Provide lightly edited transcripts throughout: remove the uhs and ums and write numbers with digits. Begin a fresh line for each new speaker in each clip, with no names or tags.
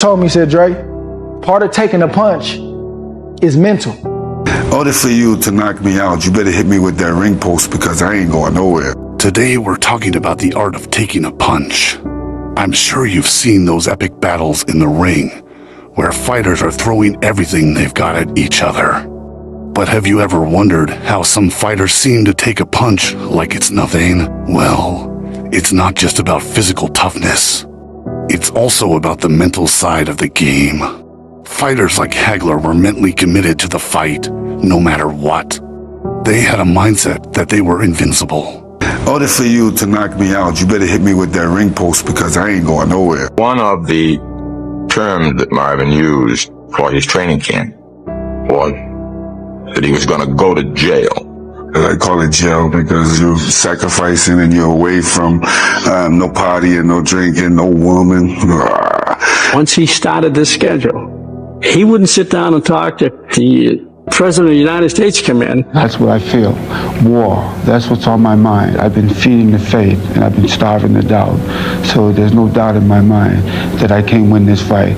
Told me, he said, Dre, part of taking a punch is mental.
In order for you to knock me out, you better hit me with that ring post because I ain't going nowhere.
Today we're talking about the art of taking a punch. I'm sure you've seen those epic battles in the ring, where fighters are throwing everything they've got at each other. But have you ever wondered how some fighters seem to take a punch like it's nothing? Well, it's not just about physical toughness. It's also about the mental side of the game. Fighters like Hagler were mentally committed to the fight, no matter what. They had a mindset that they were invincible.
In order for you to knock me out, you better hit me with that ring post because I ain't going nowhere.
One of the terms that Marvin used for his training camp was that he was going to go to jail.
I call it jail because you're sacrificing and you're away from no partying, no drinking, no woman.
Once he started this schedule, he wouldn't sit down and talk to the President of the United States come in.
That's what I feel. War. That's what's on my mind. I've been feeding the faith and I've been starving the doubt. So there's no doubt in my mind that I can win this fight.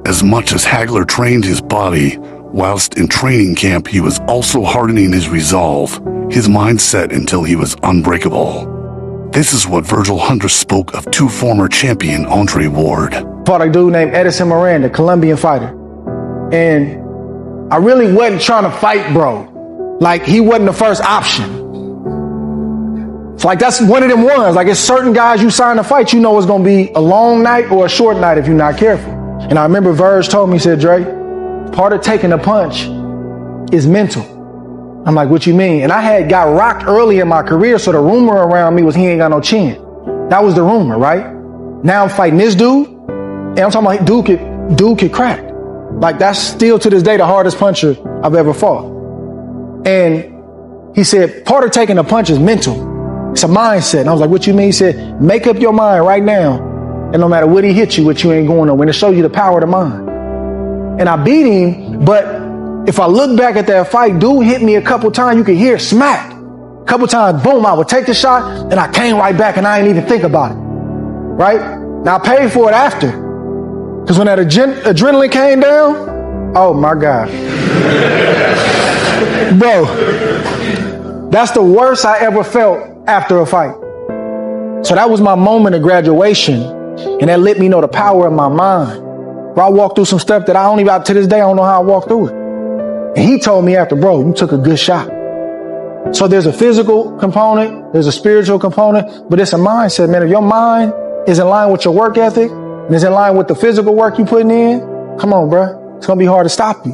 As much as Hagler trained his body, whilst in training camp he was also hardening his resolve, his mindset until he was unbreakable. This is what Virgil Hunter spoke of two former champion Andre Ward.
Fought a dude named Edison Miranda, Colombian fighter. And I really wasn't trying to fight, bro. Like, he wasn't the first option. It's like, that's one of them ones. Like, it's certain guys you sign to fight, you know it's going to be a long night or a short night if you're not careful. And I remember Verge told me, he said, Dre, part of taking a punch is mental. I'm like, what you mean? And I had got rocked early in my career, so the rumor around me was he ain't got no chin. That was the rumor, right? Now I'm fighting this dude, and I'm talking about dude could crack. Like, that's still to this day the hardest puncher I've ever fought. And he said, part of taking a punch is mental. It's a mindset. And I was like, what you mean? He said, make up your mind right now, and no matter what he hits you with, you ain't going nowhere. And it shows you the power of the mind. And I beat him, but if I look back at that fight, dude hit me a couple times, you could hear smack. A couple times, boom, I would take the shot, and I came right back, and I didn't even think about it. Right? Now, I paid for it after. Because when that adrenaline came down, oh my God. Bro, that's the worst I ever felt after a fight. So that was my moment of graduation, and that let me know the power of my mind. Bro, I walked through some stuff that to this day, I don't know how I walked through it. And he told me after, bro, you took a good shot. So there's a physical component, there's a spiritual component, but it's a mindset, man. If your mind is in line with your work ethic, and it's in line with the physical work you putting in, come on, bro. It's going to be hard to stop you.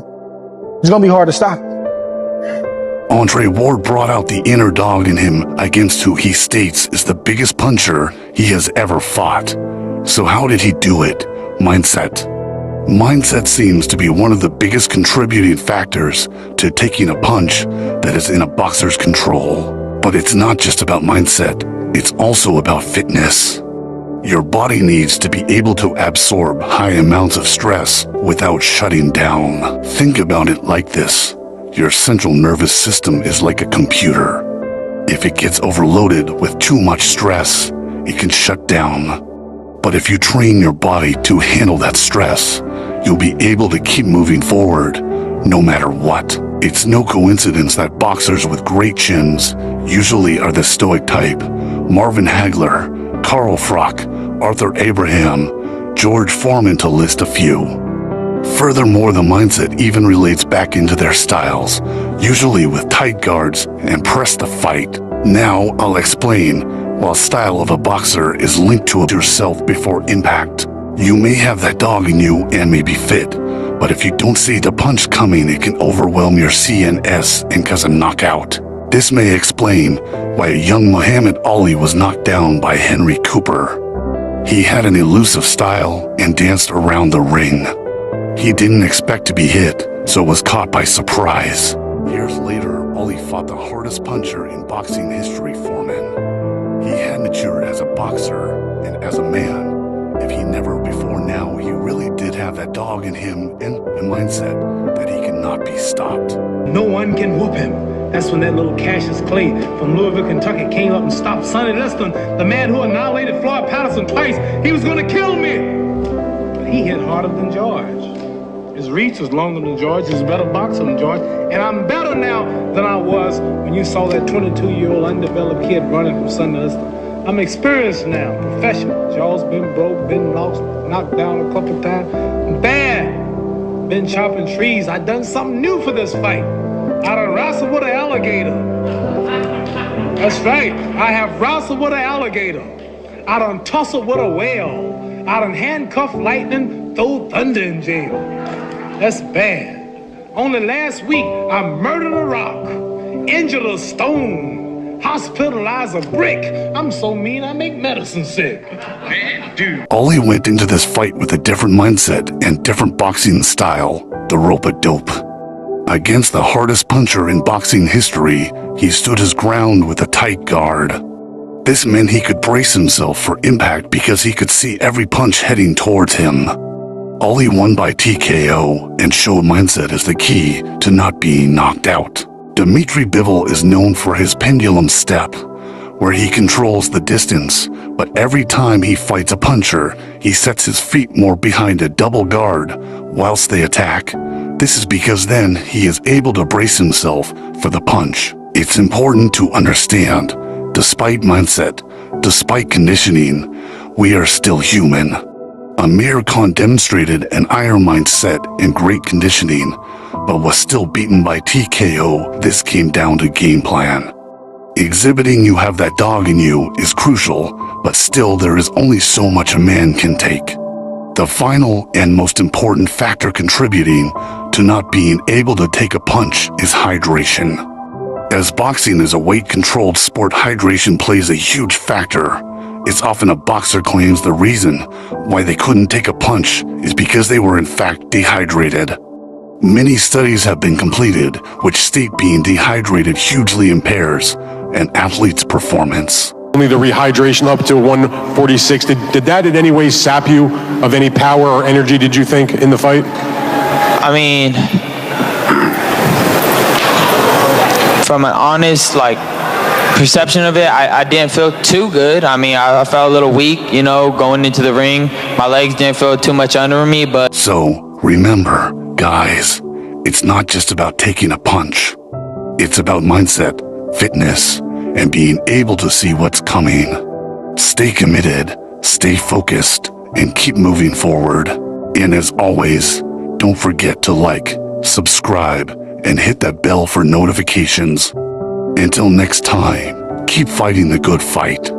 It's going to be hard to stop you.
Andre Ward brought out the inner dog in him against who he states is the biggest puncher he has ever fought. So how did he do it? Mindset. Mindset seems to be one of the biggest contributing factors to taking a punch that is in a boxer's control. But it's not just about mindset. It's also about fitness. Your body needs to be able to absorb high amounts of stress without shutting down. Think about it like this. Your central nervous system is like a computer. If it gets overloaded with too much stress, it can shut down. But if you train your body to handle that stress, you'll be able to keep moving forward, no matter what. It's no coincidence that boxers with great chins usually are the stoic type. Marvin Hagler, Carl Froch, Arthur Abraham, George Foreman, to list a few. Furthermore, the mindset even relates back into their styles, usually with tight guards and press the fight. Now I'll explain. While style of a boxer is linked to yourself before impact, you may have that dog in you and may be fit, but if you don't see the punch coming, it can overwhelm your CNS and cause a knockout. This may explain why a young Muhammad Ali was knocked down by Henry Cooper. He had an elusive style and danced around the ring. He didn't expect to be hit, so was caught by surprise. Years later, Ali fought the hardest puncher in boxing history, Foreman. He had matured as a boxer and as a man. If he never before now, he really did have that dog in him and a mindset that he cannot be stopped.
No one can whoop him. That's when that little Cassius Clay from Louisville, Kentucky came up and stopped Sonny Liston, the man who annihilated Floyd Patterson twice. He was going to kill me. he hit harder than George. His reach was longer than George. He's a better boxer than George. And I'm better now than I was when you saw that 22-year-old undeveloped kid running from Sunderland. I'm experienced now, professional. Jaw's been broke, been knocked down a couple times. I'm bad. Been chopping trees. I done something new for this fight. I done wrestled with an alligator. That's right. I have wrestled with an alligator. I done tussled with a whale. I done handcuffed lightning, throw thunder in jail. That's bad. Only last week, I murdered a rock, injured a stone, hospitalized a brick. I'm so mean, I make medicine sick. Man, dude.
Ollie went into this fight with a different mindset and different boxing style, the rope-a-dope. Against the hardest puncher in boxing history, he stood his ground with a tight guard. This meant he could brace himself for impact because he could see every punch heading towards him. Ollie won by TKO and showed mindset as the key to not being knocked out. Dmitry Bivol is known for his pendulum step, where he controls the distance, but every time he fights a puncher, he sets his feet more behind a double guard whilst they attack. This is because then he is able to brace himself for the punch. It's important to understand, despite mindset, despite conditioning, we are still human. Amir Khan demonstrated an iron mindset and great conditioning, but was still beaten by TKO. This came down to game plan. Exhibiting you have that dog in you is crucial, but still there is only so much a man can take. The final and most important factor contributing to not being able to take a punch is hydration. As boxing is a weight-controlled sport, hydration plays a huge factor. It's often a boxer claims the reason why they couldn't take a punch is because they were in fact dehydrated. Many studies have been completed which state being dehydrated hugely impairs an athlete's performance.
Only the rehydration up to 146, did that in any way sap you of any power or energy, did you think, in the fight?
I mean, from an honest, perception of it, I didn't feel too good. I mean, I felt a little weak, going into the ring. My legs didn't feel too much under me, but...
So, remember, guys, it's not just about taking a punch. It's about mindset, fitness, and being able to see what's coming. Stay committed, stay focused, and keep moving forward. And as always, don't forget to like, subscribe, and hit that bell for notifications. Until next time, keep fighting the good fight.